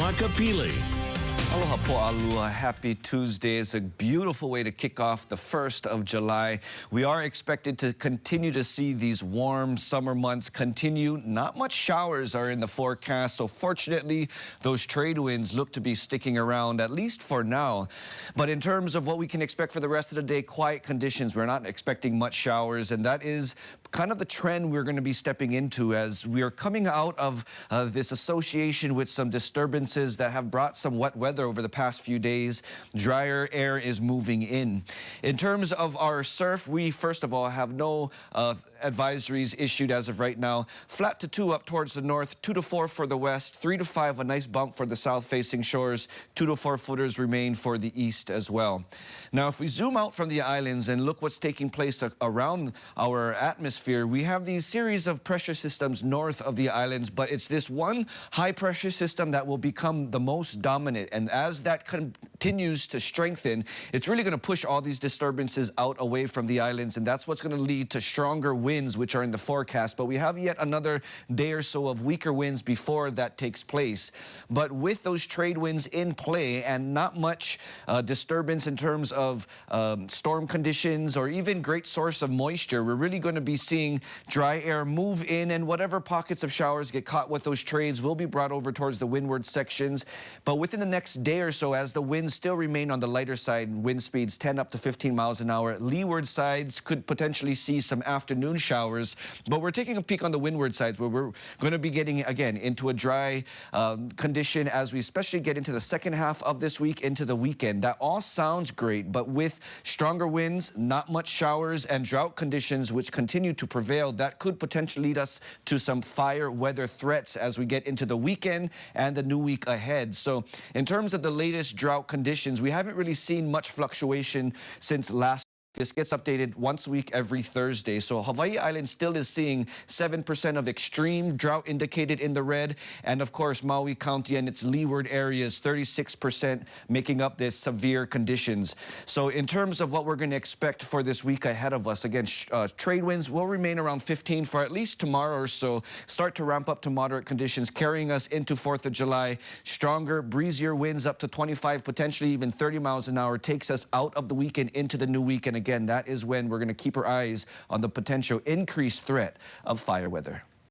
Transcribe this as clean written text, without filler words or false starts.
Makapili. Aloha po'alua. Happy Tuesday. It's a beautiful way to kick off the 1st of July. We are expected to continue to see these warm summer months continue. Not much showers are in the forecast, so fortunately, those trade winds look to be sticking around, at least for now. But in terms of what we can expect for the rest of the day, quiet conditions. We're not expecting much showers, and that is kind of the trend we're going to be stepping into as we are coming out of this association with some disturbances that have brought some wet weather over the past few days. Drier air is moving in. In terms of our surf, we first of all have no advisories issued as of right now. Flat to 2 up towards the north, 2 to 4 for the west, 3 to 5 a nice bump for the south-facing shores, 2 to 4 footers remain for the east as well. Now, if we zoom out from the islands and look what's taking place around our atmosphere, we have these series of pressure systems north of the islands, but it's this one high pressure system that will become the most dominant. And as that continues to strengthen, it's really going to push all these disturbances out away from the islands, and that's what's going to lead to stronger winds, which are in the forecast. But we have yet another day or so of weaker winds before that takes place. But with those trade winds in play and not much disturbance in terms of storm conditions or even great source of moisture, we're really going to be seeing dry air move in, and whatever pockets of showers get caught with those trades will be brought over towards the windward sections. But within the next day or so, as the winds still remain on the lighter side, wind speeds 10 up to 15 miles an hour, leeward sides could potentially see some afternoon showers. But we're taking a peek on the windward sides, where we're going to be getting, again, into a dry condition as we especially get into the second half of this week, into the weekend. That all sounds great, but with stronger winds, not much showers, and drought conditions which continue to prevail, that could potentially lead us to some fire weather threats as we get into the weekend and the new week ahead. So in terms of the latest drought conditions, we haven't really seen much fluctuation since last. This gets updated once a week every Thursday. So Hawaii Island still is seeing 7% of extreme drought indicated in the red. And of course, Maui County and its leeward areas, 36% making up this severe conditions. So in terms of what we're going to expect for this week ahead of us, again, trade winds will remain around 15 for at least tomorrow or so. Start to ramp up to moderate conditions, carrying us into 4th of July. Stronger, breezier winds up to 25, potentially even 30 miles an hour, takes us out of the weekend into the new week. And again, that is when we're going to keep our eyes on the potential increased threat of fire weather.